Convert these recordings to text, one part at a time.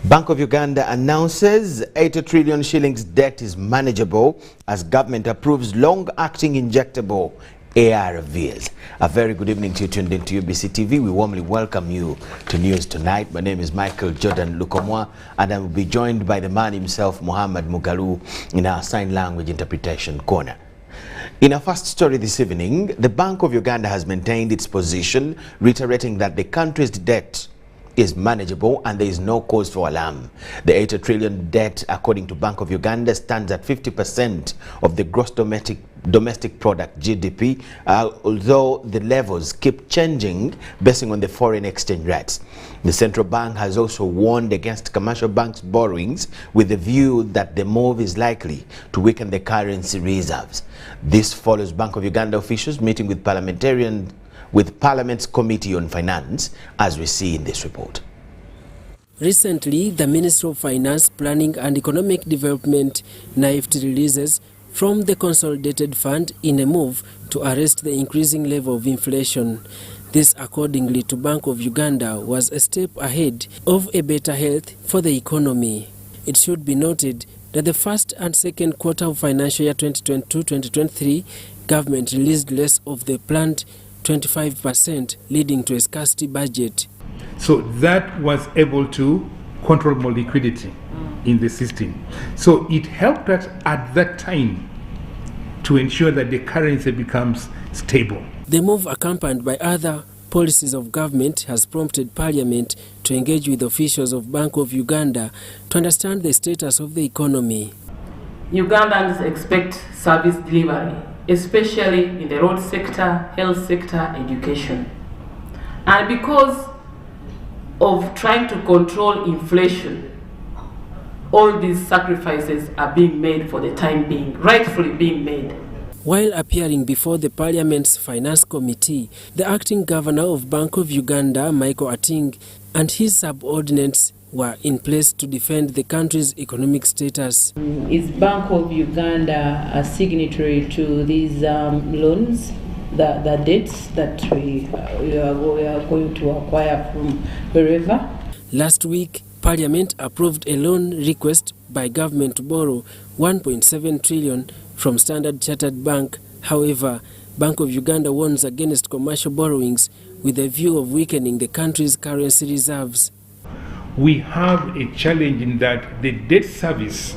Bank of Uganda announces 80 trillion shillings debt is manageable as government approves long-acting injectable ARVs. A very good evening to you tuned in to UBC TV. We warmly welcome you to News Tonight. My name is Michael Jordan Lukomwa and I will be joined by the man himself, Muhammad Mugalu, in our sign language interpretation corner. In our first story this evening, the Bank of Uganda has maintained its position, reiterating that the country's debt is manageable and there is no cause for alarm. The 80 trillion debt, according to Bank of Uganda, stands at 50% of the gross domestic product GDP, although the levels keep changing based on the foreign exchange rates. The central bank has also warned against commercial banks' borrowings with the view that the move is likely to weaken the currency reserves. This follows Bank of Uganda officials meeting with Parliament's Committee on Finance, as we see in this report. Recently, the Ministry of Finance, Planning and Economic Development naived releases from the Consolidated Fund in a move to arrest the increasing level of inflation. This, accordingly to Bank of Uganda, was a step ahead of a better health for the economy. It should be noted that the first and second quarter of financial year 2022-2023, government released less of the planned 25%, leading to a scarcity budget. So that was able to control more liquidity in the system. So it helped us at that time to ensure that the currency becomes stable. The move, accompanied by other policies of government, has prompted Parliament to engage with officials of Bank of Uganda to understand the status of the economy. Ugandans expect service delivery, especially in the road sector, health sector, education. And because of trying to control inflation, all these sacrifices are being made for the time being, rightfully being made. While appearing before the Parliament's Finance Committee, the acting governor of Bank of Uganda, Michael Ating, and his subordinates were in place to defend the country's economic status. Is Bank of Uganda a signatory to these loans, the debts that we are going to acquire from wherever? Last week, Parliament approved a loan request by government to borrow 1.7 trillion from Standard Chartered Bank. However, Bank of Uganda warns against commercial borrowings with a view of weakening the country's currency reserves. We have a challenge in that the debt service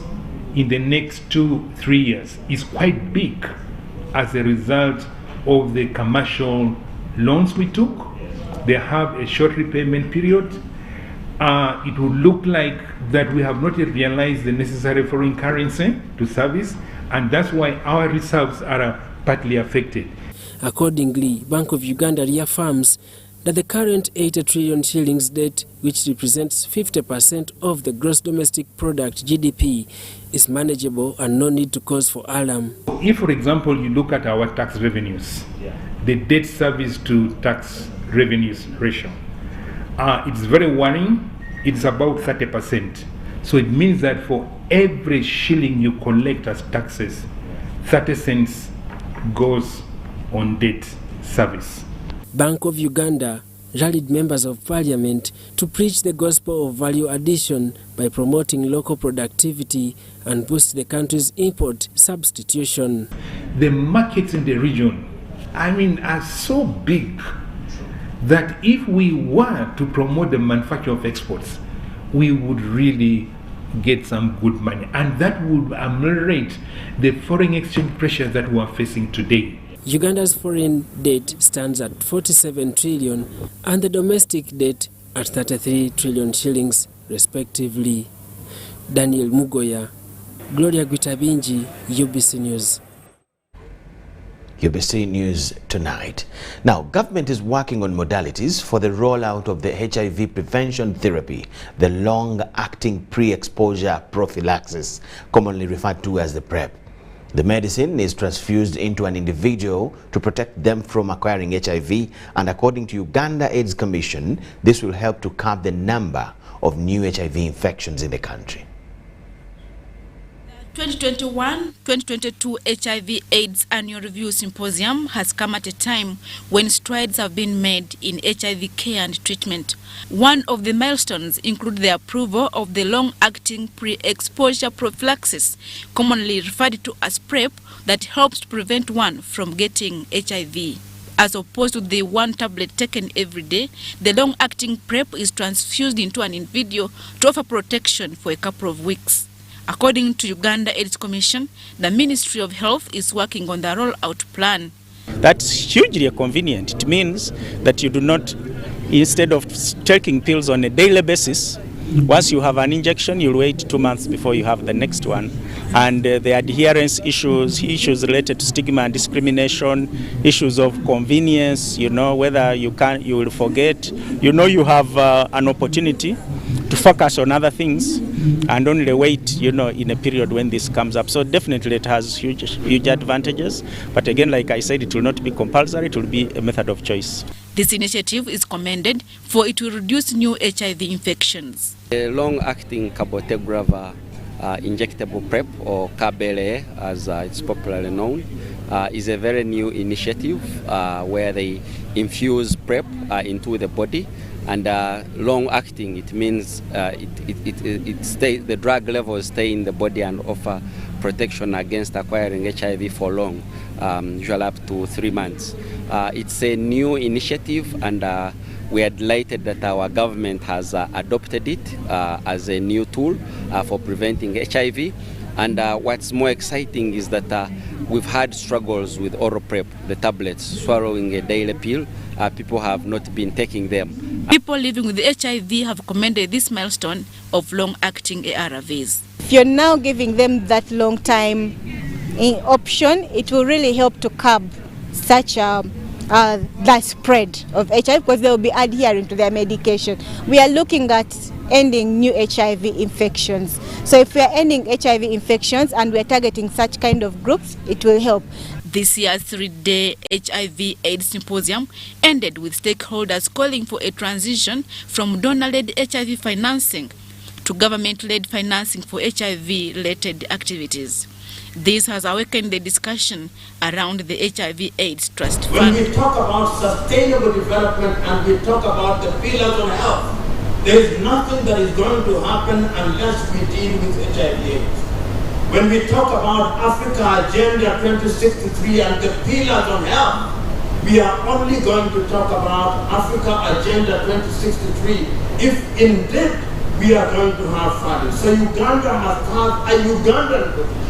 in the next 2-3 years is quite big as a result of the commercial loans we took. They have a short repayment period. It would look like that we have not yet realized the necessary foreign currency to service, and that's why our reserves are partly affected. Accordingly, Bank of Uganda reaffirms that the current 80 trillion shillings debt, which represents 50% of the gross domestic product GDP, is manageable and no need to cause for alarm. If, for example, you look at our tax revenues, the debt service to tax revenues ratio, it's very worrying. It's about 30%. So it means that for every shilling you collect as taxes, 30 cents goes on debt service. Bank of Uganda rallied members of Parliament to preach the gospel of value addition by promoting local productivity and boost the country's import substitution. The markets in the region, are so big that if we were to promote the manufacture of exports, we would really get some good money, and that would ameliorate the foreign exchange pressures that we are facing today. Uganda's foreign debt stands at 47 trillion and the domestic debt at 33 trillion shillings respectively. Daniel Mugoya, Gloria Gwitabinji, UBC News. UBC News tonight. Now, government is working on modalities for the rollout of the HIV prevention therapy, the long-acting pre-exposure prophylaxis, commonly referred to as the PrEP. The medicine is transfused into an individual to protect them from acquiring HIV, and according to Uganda AIDS Commission, this will help to curb the number of new HIV infections in the country. 2021-2022 HIV/AIDS Annual Review Symposium has come at a time when strides have been made in HIV care and treatment. One of the milestones include the approval of the long-acting pre-exposure prophylaxis, commonly referred to as PrEP, that helps to prevent one from getting HIV. As opposed to the one tablet taken every day, the long-acting PrEP is transfused into an individual to offer protection for a couple of weeks. According to Uganda AIDS Commission, the Ministry of Health is working on the rollout plan. That's hugely convenient. It means that you do not, instead of taking pills on a daily basis, once you have an injection, you'll wait 2 months before you have the next one. And the adherence issues related to stigma and discrimination, issues of convenience, whether you will forget, you have an opportunity to focus on other things and only wait, in a period when this comes up. So definitely it has huge advantages. But again, like I said, it will not be compulsory, it will be a method of choice. This initiative is commended for it will reduce new HIV infections. The long-acting cabotegravir injectable PrEP, or KBLA as it's popularly known, is a very new initiative where they infuse PrEP into the body. And long-acting, it means the drug levels stay in the body and offer protection against acquiring HIV for long, usually up to 3 months. It's a new initiative, and we are delighted that our government has adopted it as a new tool for preventing HIV. And what's more exciting is that we've had struggles with oral PrEP, the tablets, swallowing a daily pill. People have not been taking them. People living with HIV have commended this milestone of long-acting ARVs. If you're now giving them that long time option, it will really help to curb such that spread of HIV, because they will be adhering to their medication. We are looking at ending new HIV infections. So if we are ending HIV infections and we are targeting such kind of groups, it will help. This year's 3-day HIV/AIDS Symposium ended with stakeholders calling for a transition from donor-led HIV financing to government-led financing for HIV-related activities. This has awakened the discussion around the HIV/AIDS Trust Fund. When we talk about sustainable development and we talk about the pillars of health, there is nothing that is going to happen unless we deal with HIV/AIDS. When we talk about Africa Agenda 2063 and the pillars on health, we are only going to talk about Africa Agenda 2063 if indeed we are going to have value. So Uganda must have a Ugandan position.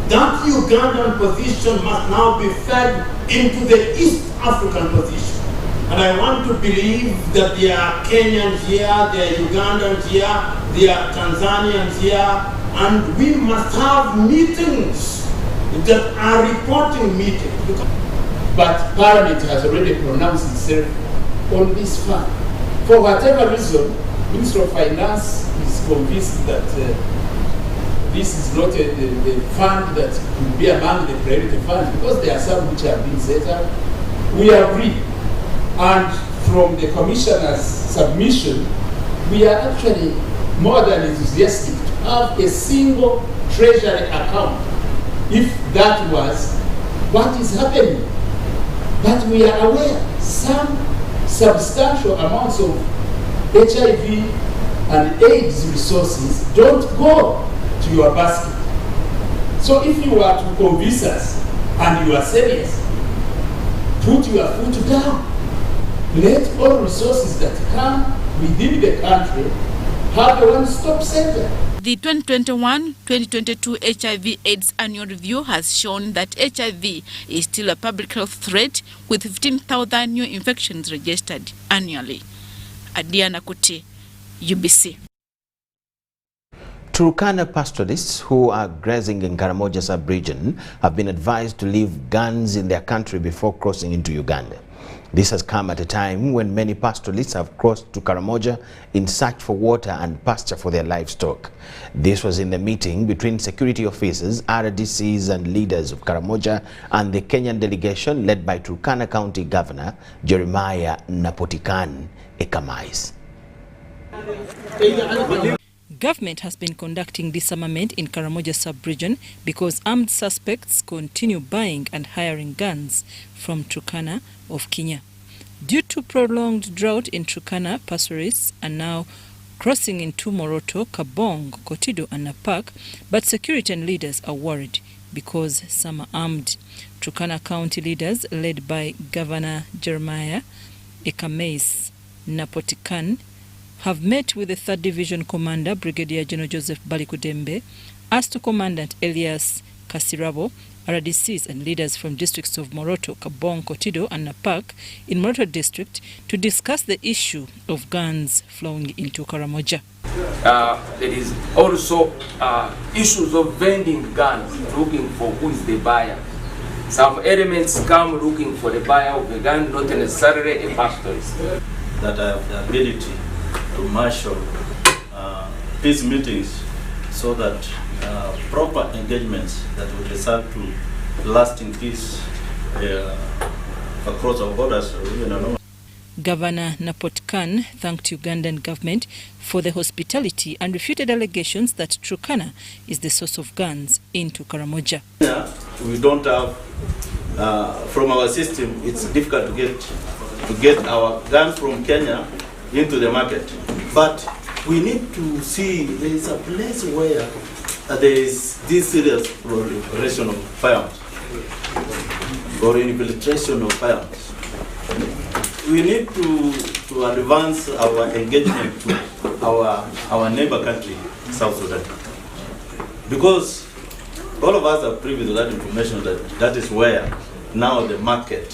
That Ugandan position must now be fed into the East African position. And I want to believe that there are Kenyans here, there are Ugandans here, there are Tanzanians here, and we must have meetings that are reporting meetings. But Parliament has already pronounced itself on this fund. For whatever reason, Minister of Finance is convinced that this is not the fund that will be among the priority funds, because there are some which have been set up. We agree. And from the Commissioner's submission, we are actually more than enthusiastic to have a single treasury account, if that was what is happening. But we are aware some substantial amounts of HIV and AIDS resources don't go to your basket. So if you are to convince us and you are serious, put your foot down. Let all resources that come within the country have a one-stop center. The 2021-2022 HIV/AIDS annual review has shown that HIV is still a public health threat, with 15,000 new infections registered annually. Adiana Kuti, UBC. Turkana pastoralists who are grazing in Karamoja sub-region have been advised to leave guns in their country before crossing into Uganda. This has come at a time when many pastoralists have crossed to Karamoja in search for water and pasture for their livestock. This was in the meeting between security officers, RDCs and leaders of Karamoja and the Kenyan delegation led by Turkana County Governor Jeremiah Napotikan Ekamais. Government has been conducting disarmament in Karamoja sub-region because armed suspects continue buying and hiring guns from Turkana of Kenya. Due to prolonged drought in Turkana, pastoralists are now crossing into Moroto, Kabong, Kotido and Napak, but security and leaders are worried because some are armed. Turkana County leaders led by Governor Jeremiah Ekamais Napotikan have met with the 3rd Division Commander, Brigadier General Joseph Balikudembe, as to Commandant Elias Kasirabo, RDCs and leaders from districts of Moroto, Kabong, Kotido and Napak in Moroto district to discuss the issue of guns flowing into Karamoja. There is also issues of vending guns, looking for who is the buyer. Some elements come looking for the buyer of the gun, not necessarily a pastoralist. That I have the ability to marshal peace meetings so that proper engagements that will result to lasting peace across our borders. Governor Napotkan thanked Ugandan government for the hospitality and refuted allegations that Turkana is the source of guns into Karamoja. We don't have, from our system, it's difficult to get our guns from Kenya into the market. But we need to see there is a place where there is this serious proliferation of firearms or infiltration of firearms. We need to advance our engagement to our neighbor country, South Sudan. Because all of us are privy to that information that is where now the market,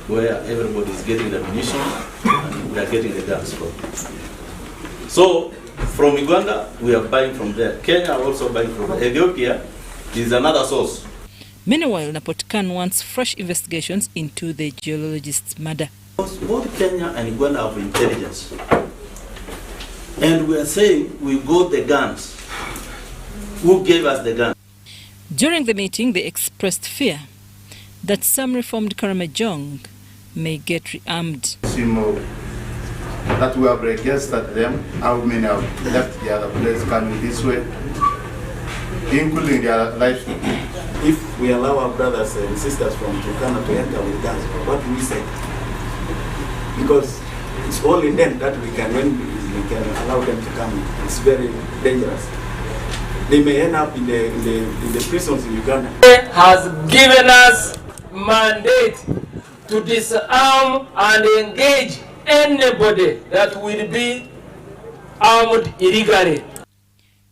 where everybody is getting the ammunition and we are getting the guns from. So from Uganda, we are buying from there. Kenya also buying from there. Ethiopia is another source. Meanwhile, Napotkan wants fresh investigations into the geologist's murder. Both Kenya and Uganda have intelligence. And we are saying we got the guns. Who gave us the guns? During the meeting, they expressed fear that some reformed Karamojong may get rearmed. That we have registered them, how many have left the other place coming this way, including their lives. If we allow our brothers and sisters from Turkana to enter with guns, what do we say? Because it's only then that we can allow them to come. It's very dangerous. They may end up in the prisons in Uganda. Has given us mandate to disarm and engage anybody that will be armed illegally.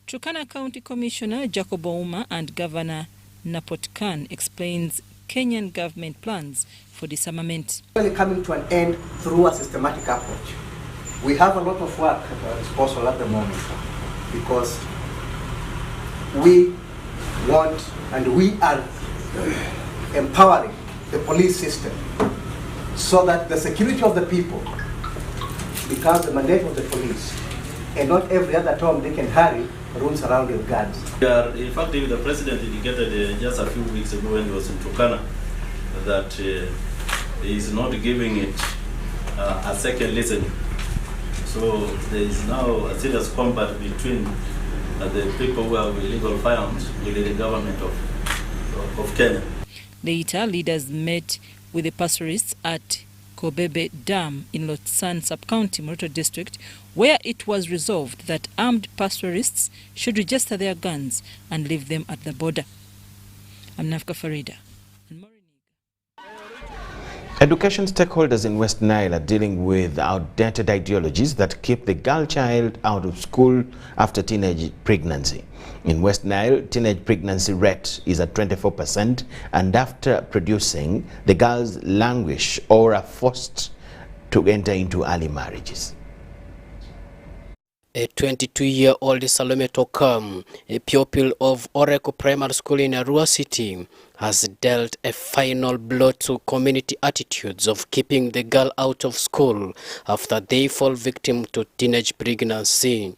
Turkana County Commissioner Jacob Ouma and Governor Napotkan explains Kenyan government plans for disarmament. Really coming to an end through a systematic approach. We have a lot of work at our disposal at the moment because we want and we are empowering the police system so that the security of the people becomes the mandate of the police, and not every other Tom, Dick and Harry runs around with guns. In fact, the president indicated just a few weeks ago when he was in Turkana that he is not giving it a second listening. So there is now a serious combat between the people who have illegal firearms with the government of Kenya. Later, leaders met with the pastoralists at Kobebe Dam in Lotsan Sub-County, Moroto District, where it was resolved that armed pastoralists should register their guns and leave them at the border. I'm Nafka Farida. Education stakeholders in West Nile are dealing with outdated ideologies that keep the girl child out of school after teenage pregnancy. In West Nile, teenage pregnancy rate is at 24%, and after producing, the girls languish or are forced to enter into early marriages. A 22-year-old Salome Tokam, a pupil of Oracle Primary School in Arua City, has dealt a final blow to community attitudes of keeping the girl out of school after they fall victim to teenage pregnancy.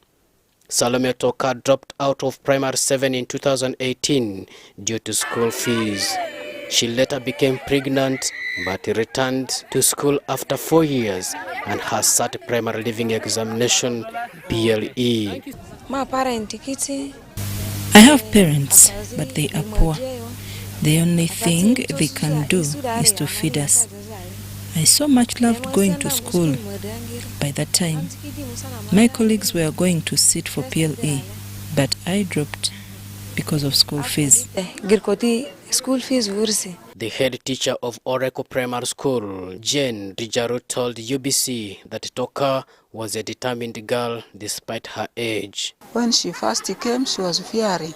Salome Toka dropped out of Primary 7 in 2018 due to school fees. She later became pregnant but returned to school after 4 years and has sat primary living examination PLE. I have parents, but they are poor. The only thing they can do is to feed us. I so much loved going to school. By that time, my colleagues were going to sit for PLE, but I dropped because of school fees. The head teacher of Oracle Primary School, Jane Rijaru, told UBC that Toka was a determined girl despite her age. When she first came, she was fearing.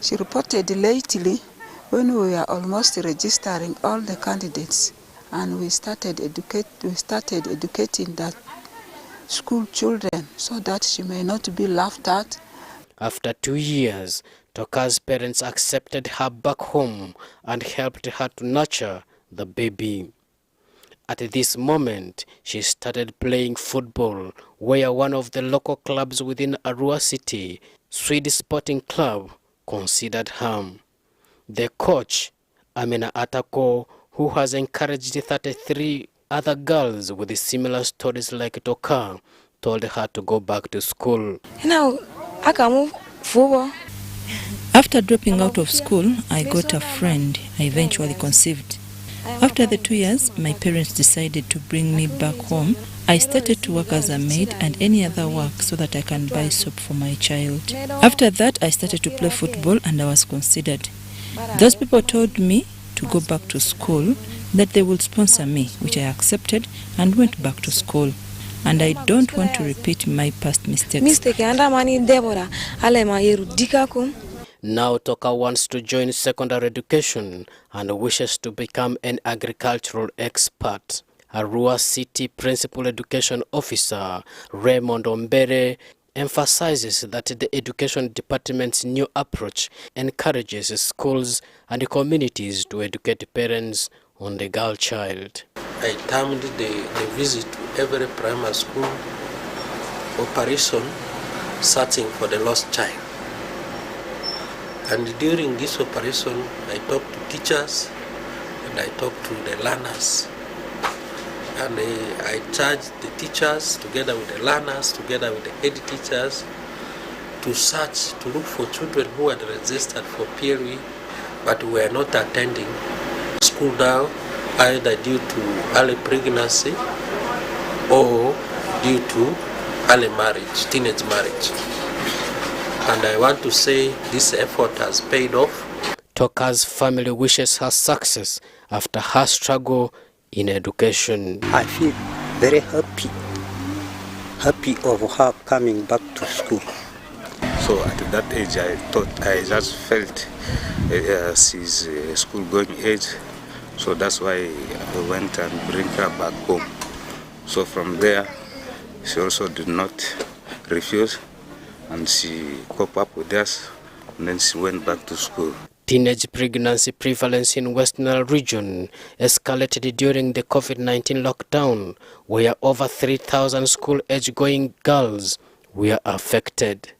She reported lately when we were almost registering all the candidates, and we started educating that school children so that she may not be laughed at. After 2 years, Toka's parents accepted her back home and helped her to nurture the baby. At this moment, she started playing football, where one of the local clubs within Arua City, Swede Sporting Club, considered her. The coach, Amina Atako, who has encouraged 33 other girls with similar stories like Toka, told her to go back to school. Now, I can move forward. After dropping out of school, I got a friend. I eventually conceived. After the 2 years, my parents decided to bring me back home. I started to work as a maid and any other work so that I can buy soap for my child. After that, I started to play football and I was considered. Those people told me to go back to school, that they would sponsor me, which I accepted and went back to school. And I don't want to repeat my past mistakes. Now Toka wants to join secondary education and wishes to become an agricultural expert. Arua City Principal Education Officer Raymond Ombere emphasizes that the Education Department's new approach encourages schools and communities to educate parents on the girl child. I termed the visit to every primary school operation searching for the lost child. And during this operation, I talked to teachers and I talked to the learners. And I charged the teachers together with the learners, together with the head teachers, to search, to look for children who had registered for PLE but were not attending school now, either due to early pregnancy or due to early marriage, teenage marriage. And I want to say this effort has paid off. Toka's family wishes her success after her struggle in education. I feel very happy of her coming back to school. So at that age, I just felt she's school going age. So that's why I went and bring her back home. So from there, she also did not refuse and she coped up with us and then she went back to school. Teenage pregnancy prevalence in West Nile region escalated during the COVID-19 lockdown, where over 3,000 school-age-going girls were affected.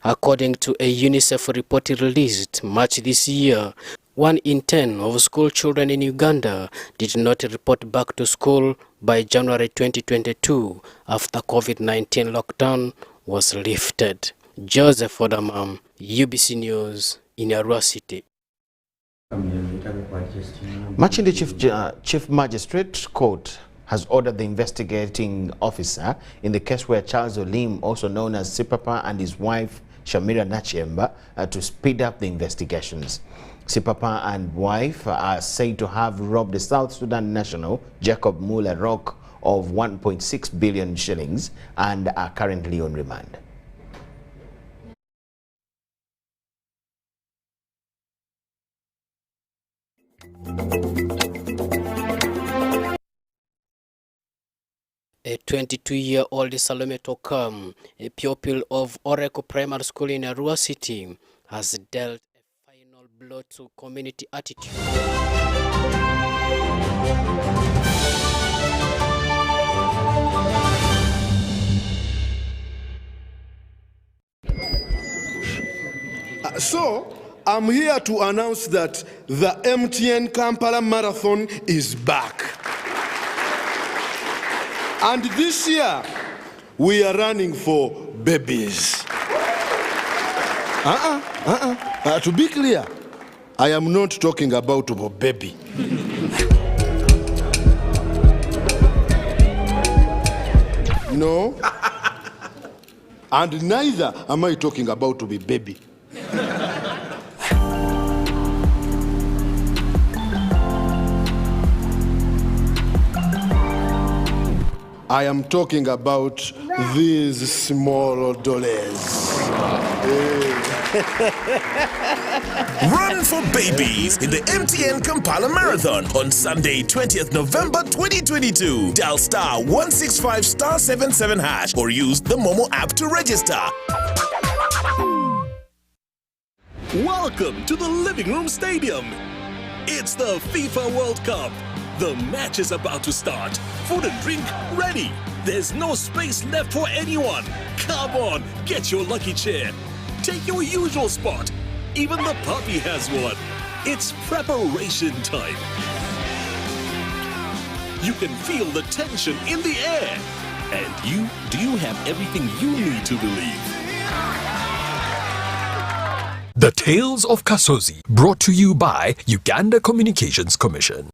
According to a UNICEF report released March this year, 1 in 10 of school children in Uganda did not report back to school by January 2022 after COVID-19 lockdown was lifted. Joseph Odamam, UBC News in Arua City. Machindi Chief Magistrate Court has ordered the investigating officer in the case where Charles Olim, also known as Sipapa, and his wife Shamira Nachemba, to speed up the investigations. Sipapa and wife are said to have robbed the South Sudan national, Jacob Muller Rock, of 1.6 billion shillings and are currently on remand. A 22-year-old Salome Tokam, a pupil of Oracle Primary School in Arua City, has dealt a final blow to community attitude. So, I'm here to announce that the MTN Kampala Marathon is back. And this year, we are running for babies. To be clear, I am not talking about a baby. No. And neither am I talking about to be baby. I am talking about these small dollars. Run for babies in the MTN Kampala Marathon on Sunday, 20th November 2022. Dial *165*77# or use the Momo app to register. Welcome to the Living Room Stadium. It's the FIFA World Cup. The match is about to start. Food and drink ready. There's no space left for anyone. Come on, get your lucky chair. Take your usual spot. Even the puppy has one. It's preparation time. You can feel the tension in the air. And do you have everything you need to believe? The Tales of Kasozi, brought to you by Uganda Communications Commission.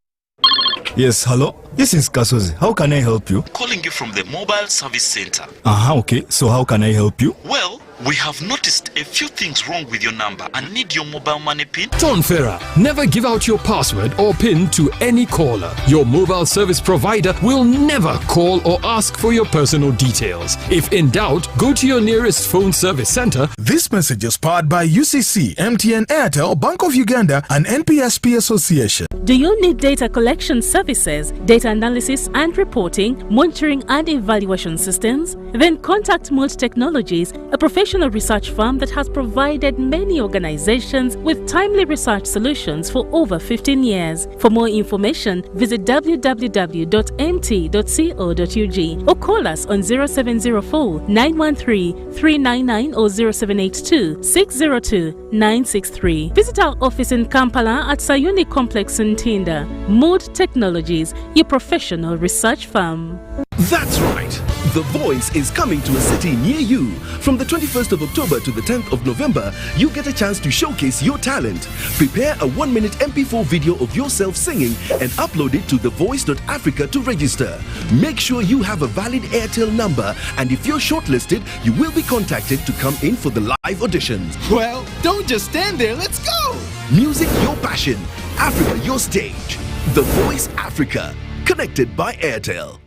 Yes, hello? This is Kasozi. How can I help you? Calling you from the mobile service center. Okay. So how can I help you? Well, we have noticed a few things wrong with your number and need your mobile money PIN. John Ferrer, never give out your password or PIN to any caller. Your mobile service provider will never call or ask for your personal details. If in doubt, go to your nearest phone service center. This message is powered by UCC, MTN, Airtel, Bank of Uganda, and NPSP Association. Do you need data collection services, data analysis and reporting, monitoring and evaluation systems? Then contact Mold Technologies, a professional research firm that has provided many organizations with timely research solutions for over 15 years. For more information, visit www.mt.co.ug or call us on 0704 913 399 or 0782 602 963. Visit our office in Kampala at Sayuni Complex in Tinda. Mold Technologies, your professional research firm. That's right. The Voice is coming to a city near you. From the 21st of October to the 10th of November, you get a chance to showcase your talent. Prepare a 1-minute MP4 video of yourself singing and upload it to thevoice.africa to register. Make sure you have a valid Airtel number, and if you're shortlisted, you will be contacted to come in for the live auditions. Well, don't just stand there, let's go! Music your passion, Africa your stage. The Voice Africa, connected by Airtel.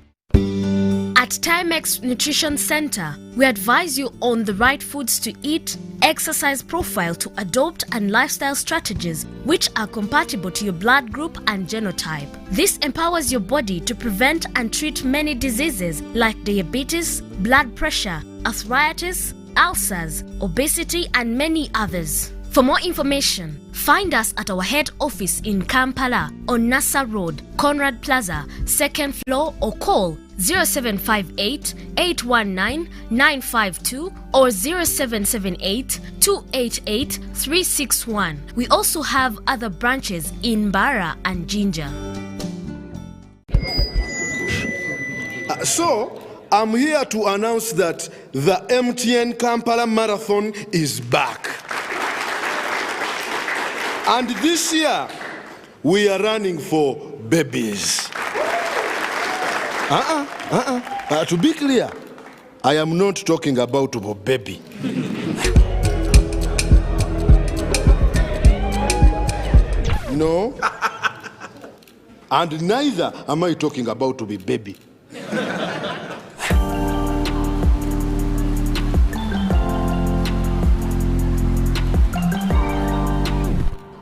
At Timex Nutrition Center, we advise you on the right foods to eat, exercise profile to adopt, and lifestyle strategies which are compatible to your blood group and genotype. This empowers your body to prevent and treat many diseases like diabetes, blood pressure, arthritis, ulcers, obesity, and many others. For more information, find us at our head office in Kampala on Nassa Road, Conrad Plaza, 2nd floor, or call 0758 819 952 or 0778 288 361. We also have other branches in Mbara and Jinja. So, I'm here to announce that the MTN Kampala Marathon is back. And this year, we are running for babies. To be clear, I am not talking about a baby. know? And neither am I talking about to be baby.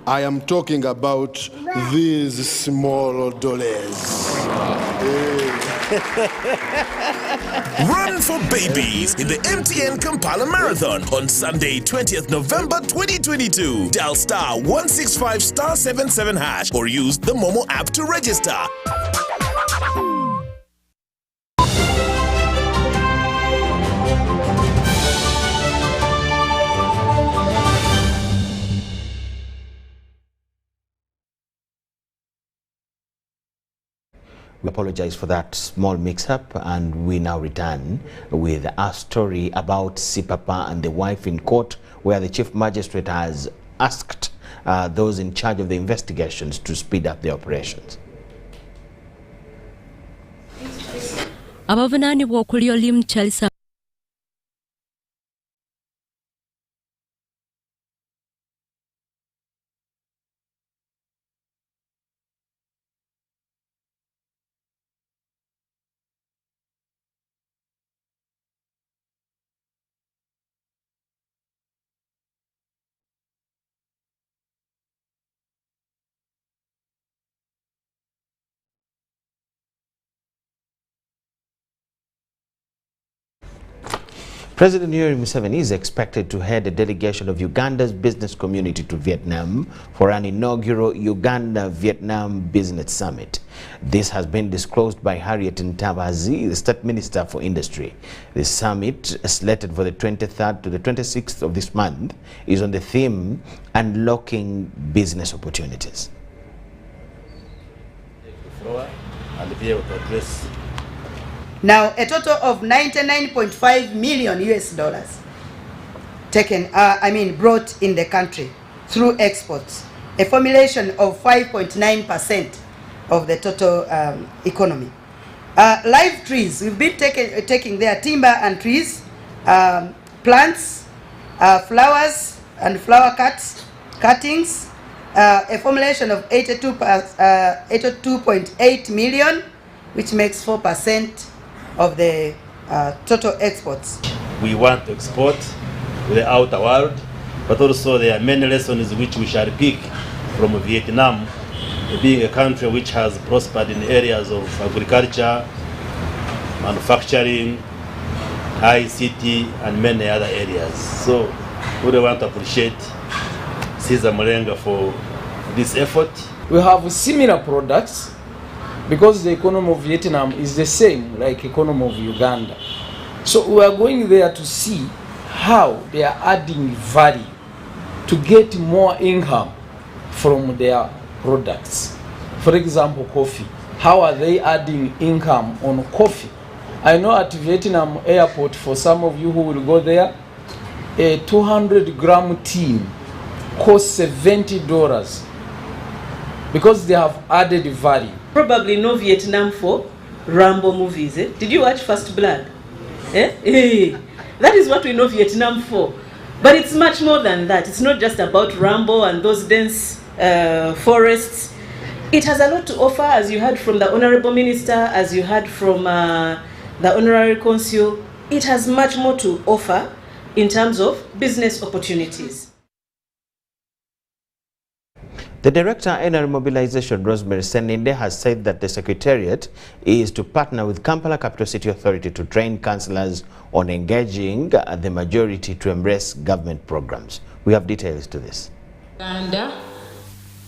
I am talking about these small dollars. Run for babies in the MTN Kampala Marathon on Sunday, 20th November 2022. Dial *165*77# or use the Momo app to register. We apologize for that small mix-up, and we now return with a story about Sipapa and the wife in court, where the chief magistrate has asked those in charge of the investigations to speed up the operations. Abavunaanibwa okulya oli mukyalisa President Yoweri Museveni is expected to head a delegation of Uganda's business community to Vietnam for an inaugural Uganda-Vietnam Business Summit. This has been disclosed by Harriet Ntabazi, the State Minister for Industry. The summit, slated for the 23rd to the 26th of this month, is on the theme Unlocking Business Opportunities. Now, a total of 99.5 million US dollars brought in the country through exports, a formulation of 5.9% of the total economy. Live trees, we've been taking their timber and trees, plants, flowers and flower cuttings, a formulation of 82.8 million, which makes 4% of the total exports. We want to export to the outer world, but also there are many lessons which we shall pick from Vietnam, being a country which has prospered in areas of agriculture, manufacturing, ICT, and many other areas. So we really want to appreciate Cesar Molenga for this effort. We have similar products, because the economy of Vietnam is the same like economy of Uganda. So we are going there to see how they are adding value to get more income from their products. For example, coffee. How are they adding income on coffee? I know at Vietnam airport, for some of you who will go there, a 200-gram tin costs $70 because they have added value. Probably know Vietnam for Rambo movies. Did you watch First Blood? That is what we know Vietnam for. But it's much more than that. It's not just about Rambo and those dense forests. It has a lot to offer, as you heard from the Honorable Minister, as you heard from the Honorary Consul. It has much more to offer in terms of business opportunities. The Director NR Mobilization, Rosemary Seninde, has said that the Secretariat is to partner with Kampala Capital City Authority to train councillors on engaging the majority to embrace government programs. We have details to this.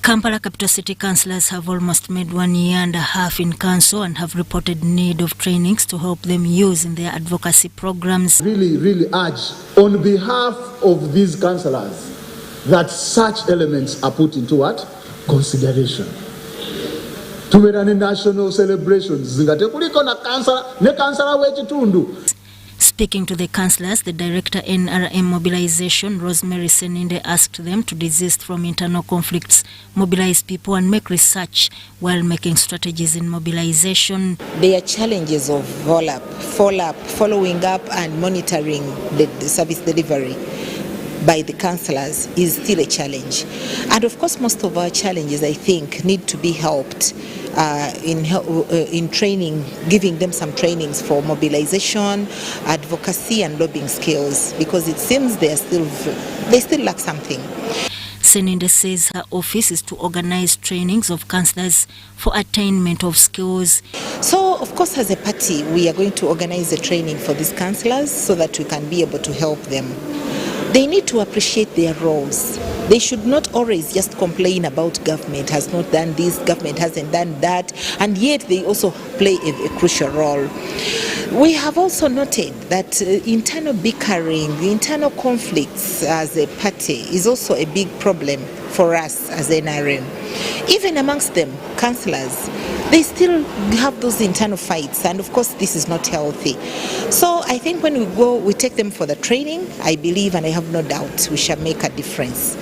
Kampala Capital City councillors have almost made 1.5 years in council and have reported need of trainings to help them use in their advocacy programs. Really urge on behalf of these councillors that such elements are put into what? Consideration. Tumerani national celebrations. Speaking to the councillors, the Director NRM Mobilization, Rosemary Seninde, asked them to desist from internal conflicts, mobilize people and make research while making strategies in mobilization. There are challenges of follow-up, following up and monitoring the service delivery. by the councillors is still a challenge. And of course, most of our challenges, I think, need to be helped in training, giving them some trainings for mobilization, advocacy and lobbying skills, because it seems they still lack something. Seninde says her office is to organize trainings of councillors for attainment of skills. So, of course, as a party, we are going to organize a training for these councillors so that we can be able to help them. They need to appreciate their roles. They should not always just complain about government has not done this, government hasn't done that, and yet they also play a crucial role. We have also noted that internal bickering, internal conflicts as a party is also a big problem for us as NRM. Even amongst them, councillors, they still have those internal fights, and of course this is not healthy. So I think when we take them for the training, I believe and I have no doubt we shall make a difference.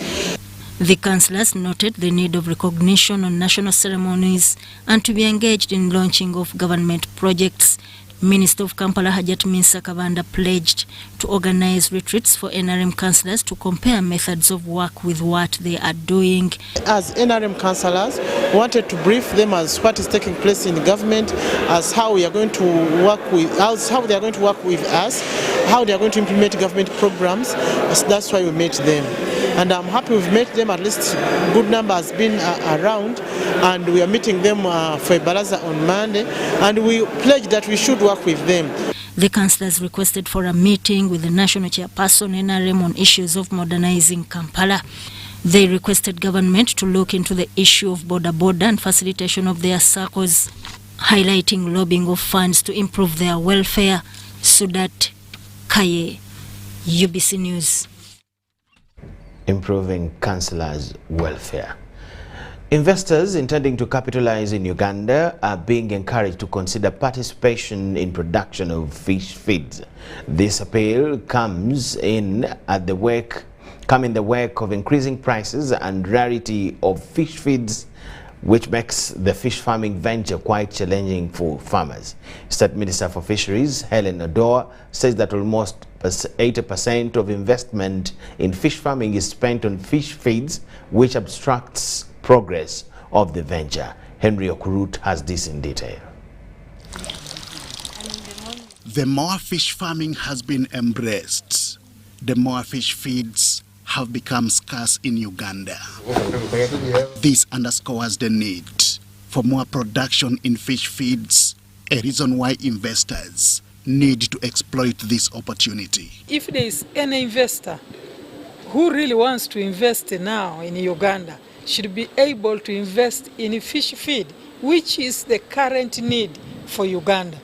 The councillors noted the need of recognition on national ceremonies and to be engaged in launching of government projects. Minister of Kampala Hajat Minsa Kabanda pledged to organize retreats for NRM councillors to compare methods of work with what they are doing. As NRM councillors, we wanted to brief them as what is taking place in the government, as how we are going to work with us, how they are going to work with us, how they are going to implement government programs. So that's why we met them. And I'm happy we've met them, at least a good number has been around, and we are meeting them for a baraza on Monday, and we pledge that we should work with them. The councillors requested for a meeting with the national chairperson NRM on issues of modernizing Kampala. They requested government to look into the issue of border and facilitation of their circles, highlighting lobbying of funds to improve their welfare. Sudat Kaye, UBC News. Improving councillors' welfare. Investors intending to capitalize in Uganda are being encouraged to consider participation in production of fish feeds. This appeal comes in the wake of increasing prices and rarity of fish feeds, which makes the fish farming venture quite challenging for farmers. State Minister for Fisheries, Helen Odor, says that almost 80% of investment in fish farming is spent on fish feeds, which obstructs progress of the venture. Henry Okurut has this in detail. The more fish farming has been embraced, the more fish feeds have become scarce in Uganda. This underscores the need for more production in fish feeds, a reason why investors need to exploit this opportunity. If there is any investor who really wants to invest now in Uganda, should be able to invest in fish feed, which is the current need for Uganda.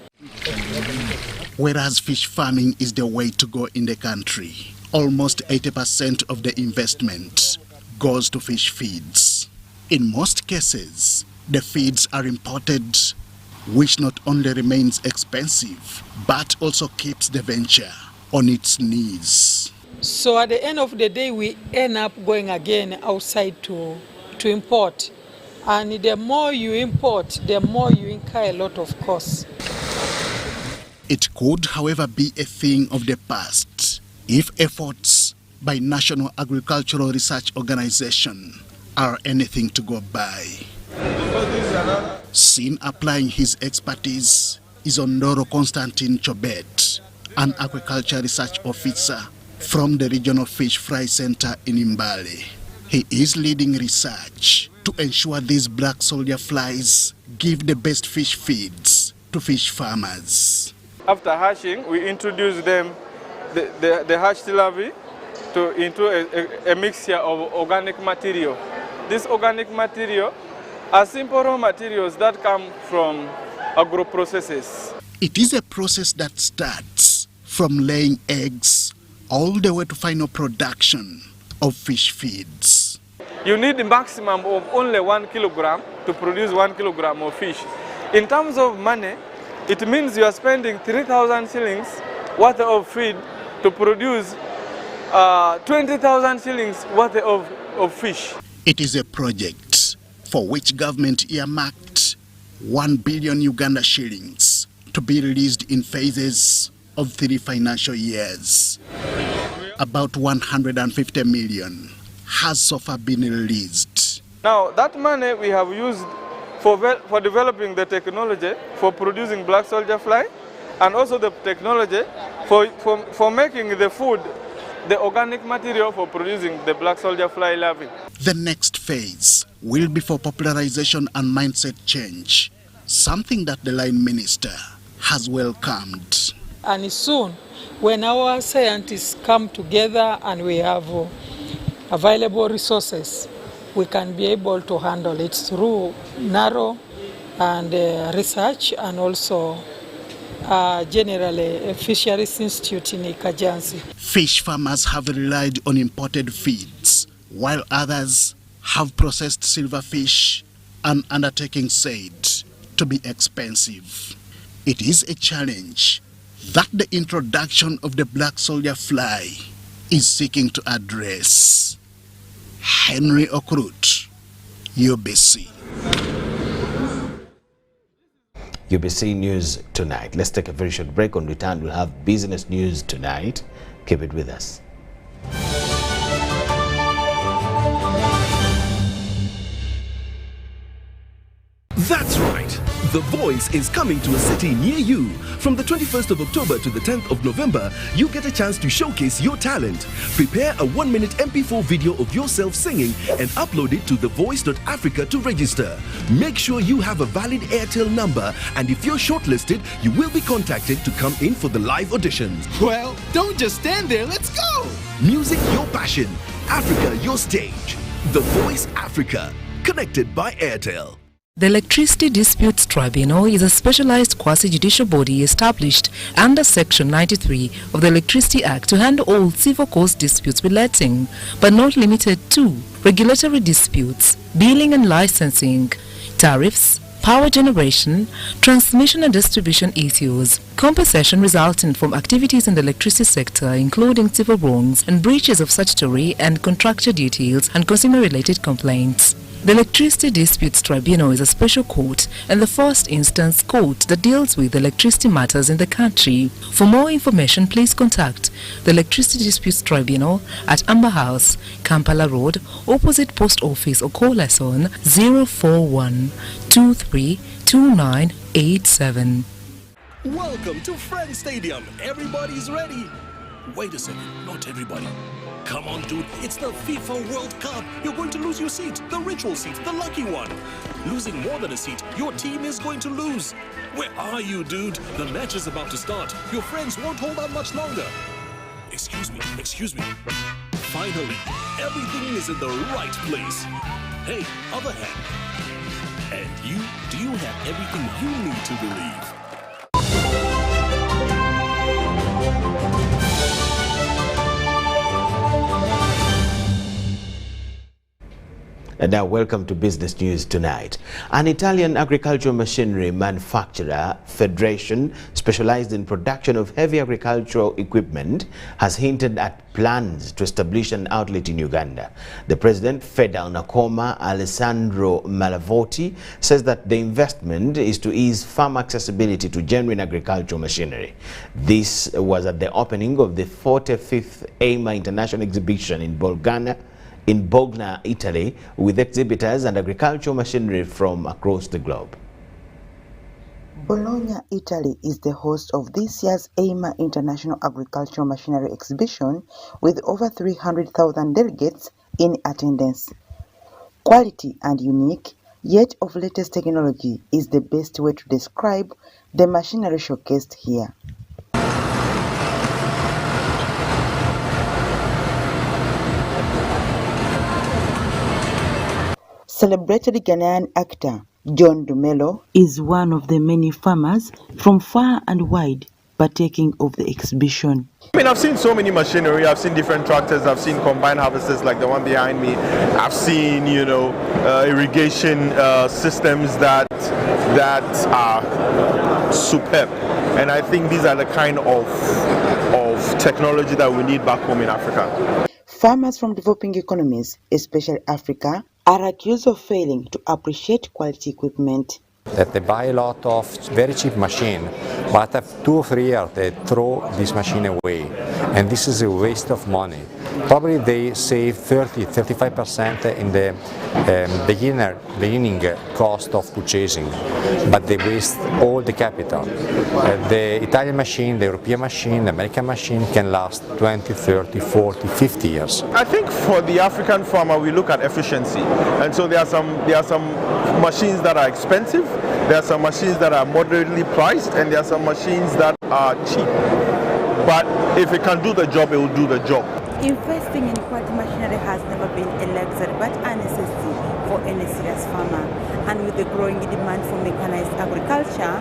Whereas fish farming is the way to go in the country, almost 80% of the investment goes to fish feeds. In most cases, the feeds are imported, which not only remains expensive, but also keeps the venture on its knees. So at the end of the day, we end up going again outside to import. And the more you import, the more you incur a lot of costs. It could, however, be a thing of the past if efforts by National Agricultural Research Organization are anything to go by. Seen applying his expertise is Ondoro Constantine Chobet, an aquaculture research officer from the Regional Fish Fry Center in Mbale. He is leading research to ensure these black soldier flies give the best fish feeds to fish farmers. After hatching, we introduce them, the hatched larvae, into a mixture of organic material. This organic material are simple raw materials that come from agro-processes. It is a process that starts from laying eggs all the way to final production of fish feeds. You need a maximum of only 1 kilogram to produce 1 kilogram of fish. In terms of money, it means you are spending 3,000 shillings worth of feed to produce 20,000 shillings worth of fish. It is a project for which government earmarked 1 billion Uganda shillings to be released in phases of 3 financial years. About 150 million has so far been released. Now, that money we have used for developing the technology for producing black soldier fly, and also the technology for making the food, the organic material for producing the black soldier fly larvae. The next phase will be for popularization and mindset change, something that the line minister has welcomed. And soon, when our scientists come together and we have available resources, we can be able to handle it through narrow and research, and also generally a fisheries institute in Ikajansi. Fish farmers have relied on imported feeds, while others have processed silverfish, an undertaking said to be expensive. It is a challenge that the introduction of the black soldier fly is seeking to address. Henry Okrut, UBC. UBC News Tonight. Let's take a very short break. On return, we'll have business news tonight. Keep it with us. That's right. The Voice is coming to a city near you. From the 21st of October to the 10th of November, you get a chance to showcase your talent. Prepare a 1-minute MP4 video of yourself singing and upload it to thevoice.africa to register. Make sure you have a valid Airtel number, and if you're shortlisted, you will be contacted to come in for the live auditions. Well, don't just stand there, let's go! Music your passion, Africa your stage. The Voice Africa, connected by Airtel. The Electricity Disputes Tribunal is a specialized quasi-judicial body established under Section 93 of the Electricity Act to handle all civil cause disputes relating, but not limited to, regulatory disputes, billing and licensing, tariffs, power generation, transmission and distribution issues, compensation resulting from activities in the electricity sector including civil wrongs and breaches of statutory and contractual duties, and consumer-related complaints. The Electricity Disputes Tribunal is a special court and the first instance court that deals with electricity matters in the country. For more information, please contact the Electricity Disputes Tribunal at Amber House, Kampala Road, opposite Post Office, or call us on 041 232987. Welcome to Friends Stadium. Everybody's ready. Wait a second, not everybody. Come on, dude, it's the FIFA World Cup. You're going to lose your seat, the ritual seat, the lucky one. Losing more than a seat, your team is going to lose. Where are you, dude? The match is about to start. Your friends won't hold out much longer. Excuse me. Finally, everything is in the right place. Hey, other hand. And you, do you have everything you need to believe? And now welcome to Business News Tonight. An Italian agricultural machinery manufacturer federation specialized in production of heavy agricultural equipment has hinted at plans to establish an outlet in Uganda. The president, Fedal Nakoma Alessandro Malavotti, says that the investment is to ease farm accessibility to genuine agricultural machinery. This was at the opening of the 45th EIMA International Exhibition in Bologna, Italy, with exhibitors and agricultural machinery from across the globe. Bologna, Italy is the host of this year's EIMA International Agricultural Machinery Exhibition with over 300,000 delegates in attendance. Quality and unique, yet of latest technology, is the best way to describe the machinery showcased here. Celebrated Ghanaian actor John Dumelo is one of the many farmers from far and wide partaking of the exhibition. I mean, I've seen so many machinery. I've seen different tractors. I've seen combine harvesters like the one behind me. I've seen, irrigation systems that are superb. And I think these are the kind of technology that we need back home in Africa. Farmers from developing economies, especially Africa, are accused of failing to appreciate quality equipment. That they buy a lot of very cheap machine, but after 2 or 3 years they throw this machine away. and this is a waste of money. Probably they save 30-35% in the beginning cost of purchasing, but they waste all the capital. The Italian machine, the European machine, the American machine can last 20, 30, 40, 50 years. I think for the African farmer, we look at efficiency, and so there are some machines that are expensive, there are some machines that are moderately priced, and there are some machines that are cheap. But if it can do the job, it will do the job. Investing in quality machinery has never been a luxury but a necessity for any serious farmer. And with the growing demand for mechanized agriculture,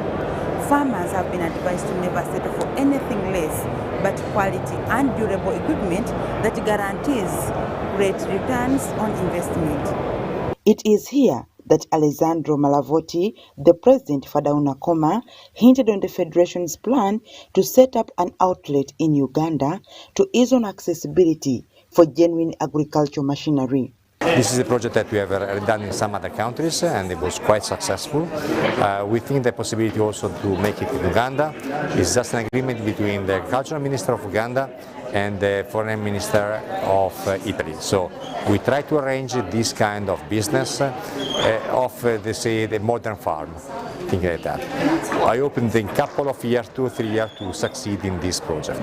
farmers have been advised to never settle for anything less but quality and durable equipment that guarantees great returns on investment. It is here that Alessandro Malavotti, the president for Daunakoma, hinted on the Federation's plan to set up an outlet in Uganda to ease on accessibility for genuine agricultural machinery. This is a project that we have done in some other countries and it was quite successful. We think the possibility also to make it in Uganda is just an agreement between the Agricultural Minister of Uganda and the Foreign Minister of Italy. So we try to arrange this kind of business of, the modern farm, things like that. I hope in a couple of years, 2 or 3 years, to succeed in this project.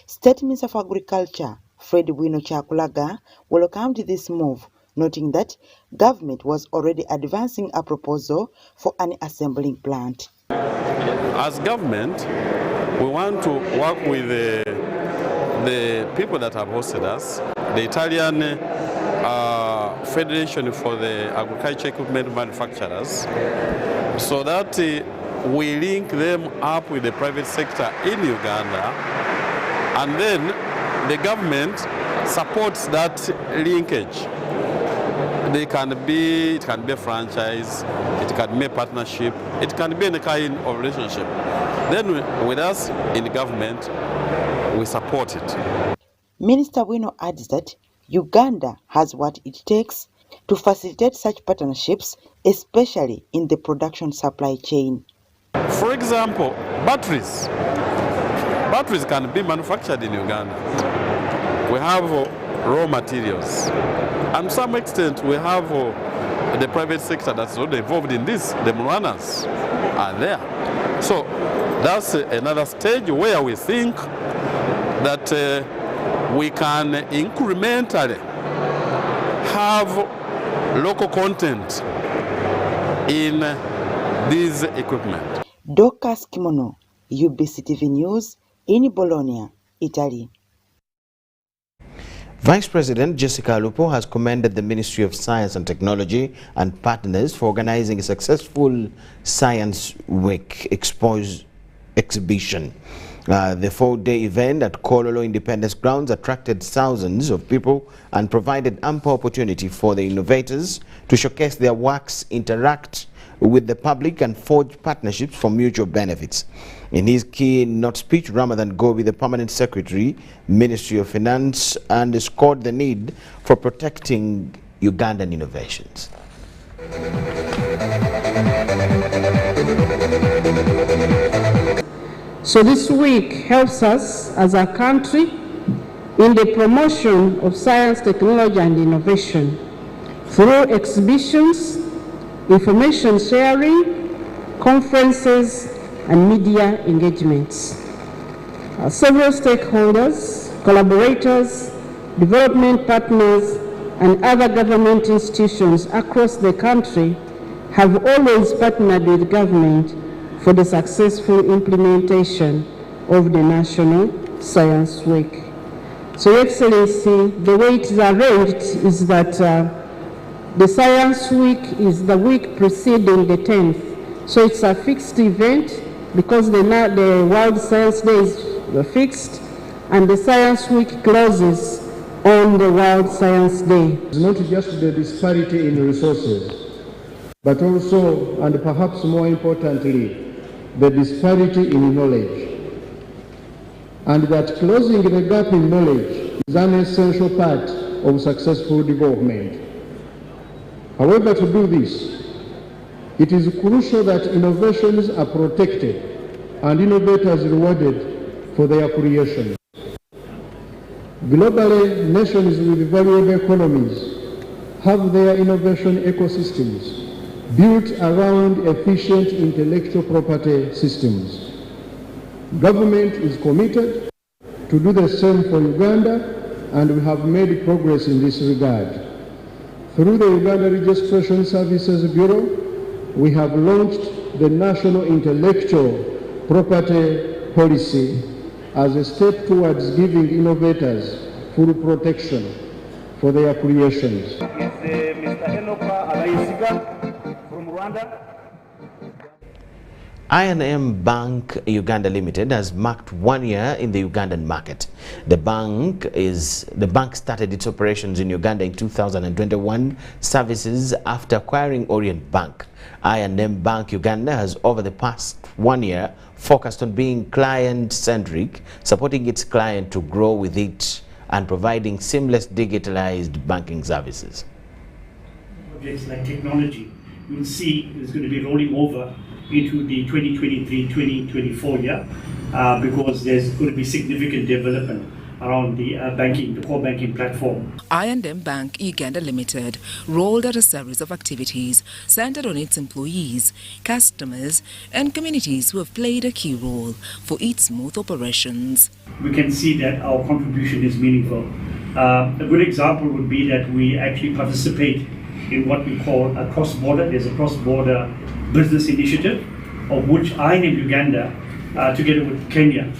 State Minister of Agriculture Fred Bwino Kyakulaga welcomed this move, noting that government was already advancing a proposal for an assembling plant. As government, we want to work with the people that have hosted us, the Italian Federation for the Agriculture Equipment Manufacturers, so that we link them up with the private sector in Uganda, and then the government supports that linkage. It can be a franchise, it can be a partnership, it can be any kind of relationship. Then with us in the government, we support it. Minister Bwino adds that Uganda has what it takes to facilitate such partnerships, especially in the production supply chain. For example, batteries. Batteries can be manufactured in Uganda. We have raw materials. And to some extent, we have the private sector that's not involved in this. The runners are there. So that's another stage where we think that we can incrementally have local content in this equipment. Dorcas Kimono, UBC TV News, in Bologna, Italy. Vice President Jessica Alupo has commended the Ministry of Science and Technology and partners for organizing a successful Science Week exhibition. The 4-day event at Kololo Independence Grounds attracted thousands of people and provided ample opportunity for the innovators to showcase their works, interact with the public and forge partnerships for mutual benefits. In his keynote speech, Ramadan Gobi, the Permanent Secretary, Ministry of Finance, underscored the need for protecting Ugandan innovations. So this week helps us as a country in the promotion of science, technology and innovation through exhibitions, information sharing, conferences and media engagements. Several stakeholders, collaborators, development partners and other government institutions across the country have always partnered with government for the successful implementation of the National Science Week. So, Your Excellency, the way it is arranged is that the Science Week is the week preceding the 10th. So it's a fixed event because the World Science Days were fixed and the Science Week closes on the World Science Day. It's not just the disparity in resources, but also, and perhaps more importantly, the disparity in knowledge. And that closing the gap in knowledge is an essential part of successful development. However, to do this, it is crucial that innovations are protected and innovators rewarded for their creation. Globally, nations with valuable economies have their innovation ecosystems built around efficient intellectual property systems. Government is committed to do the same for Uganda, and we have made progress in this regard. Through the Uganda Registration Services Bureau, we have launched the National Intellectual Property Policy as a step towards giving innovators full protection for their creations. I&M Bank Uganda Limited has marked 1 year in the Ugandan market. The bank started its operations in Uganda in 2021 services after acquiring Orient Bank. I&M Bank Uganda has over the past 1 year focused on being client-centric, supporting its client to grow with it and providing seamless digitalized banking services. Projects like technology, you will see is going to be rolling over into the 2023-2024 year because there's going to be significant development around the core banking platform. I&M Bank Uganda Limited rolled out a series of activities centered on its employees, customers and communities who have played a key role for its smooth operations. We can see that our contribution is meaningful. A good example would be that we actually participate in what we call a cross-border. There's a cross-border business initiative of which I&M Uganda, together with Kenya,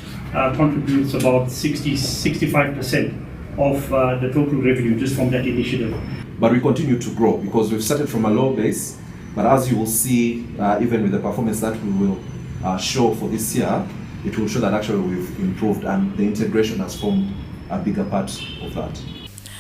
contributes about 65% of the total revenue just from that initiative. But we continue to grow because we've started from a low base, but as you will see, even with the performance that we will show for this year, it will show that actually we've improved and the integration has formed a bigger part of that.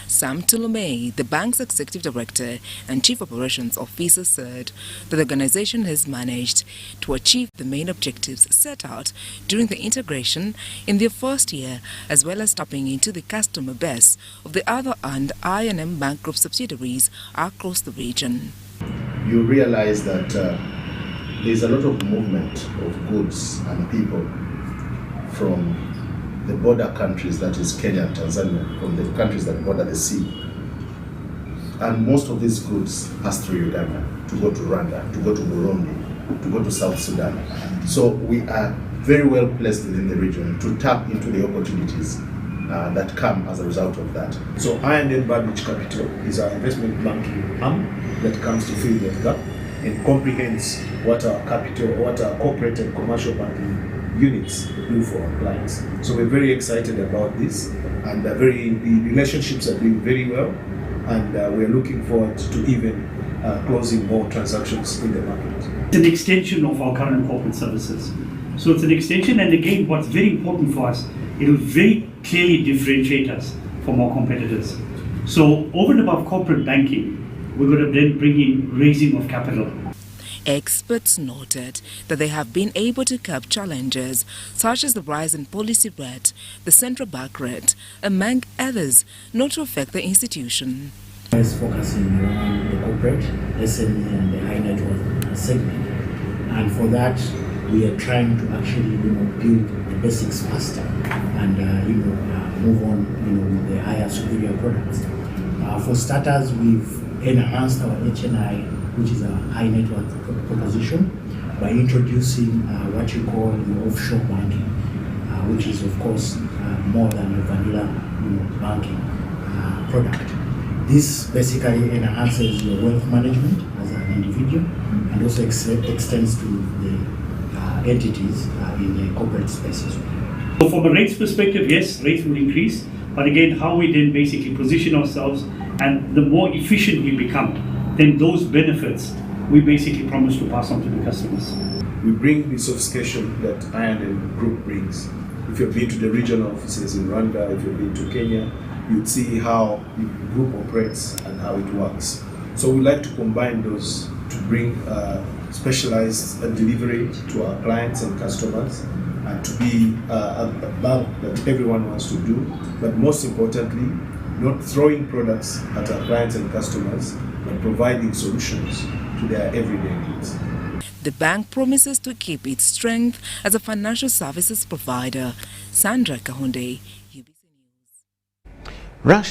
Sam Tulumei, the bank's executive director and chief operations officer, said that the organization has managed to achieve the main objectives set out during the integration in their first year, as well as tapping into the customer base of the other and I&M Bank Group subsidiaries across the region. You realize that there's a lot of movement of goods and people from the border countries, that is Kenya and Tanzania, from the countries that border the sea. And most of these goods pass through Uganda to go to Rwanda, to go to Burundi, to go to South Sudan. So we are very well placed within the region to tap into the opportunities that come as a result of that. So I&M Bank Capital is our investment banking arm that comes to fill that gap and comprehends what our capital, what our corporate and commercial banking units do for our clients. So we're very excited about this, and the relationships are doing very well, and we're looking forward to even closing more transactions in the market. It's an extension of our current corporate services. So it's an extension, and again, what's very important for us, it will very clearly differentiate us from our competitors. So over and above corporate banking, we're going to then bring in raising of capital. Experts noted that they have been able to curb challenges such as the rise in policy rate, the central bank rate, among others, not to affect the institution. Is focusing around the corporate, SME and the high net worth segment, and for that we are trying to actually build the basics faster and move on with the higher superior products. For starters, we've enhanced our HNI, which is a high net worth proposition, by introducing what you call offshore banking, which is of course more than a vanilla banking product. This basically enhances your wealth management as an individual and also extends to the entities in the corporate space as well. So from a rates perspective, yes, rates will increase, but again, how we then basically position ourselves, and the more efficient we become, then those benefits we basically promise to pass on to the customers. We bring the sophistication that I&M Group brings. If you've been to the regional offices in Rwanda, if you've been to Kenya, you'd see how the group operates and how it works. So we like to combine those to bring specialized delivery to our clients and customers, and to be a bank that everyone wants to do, but most importantly, not throwing products at our clients and customers, but providing solutions to their everyday needs. The bank promises to keep its strength as a financial services provider. Sandra Kahunde, UBC News. Russia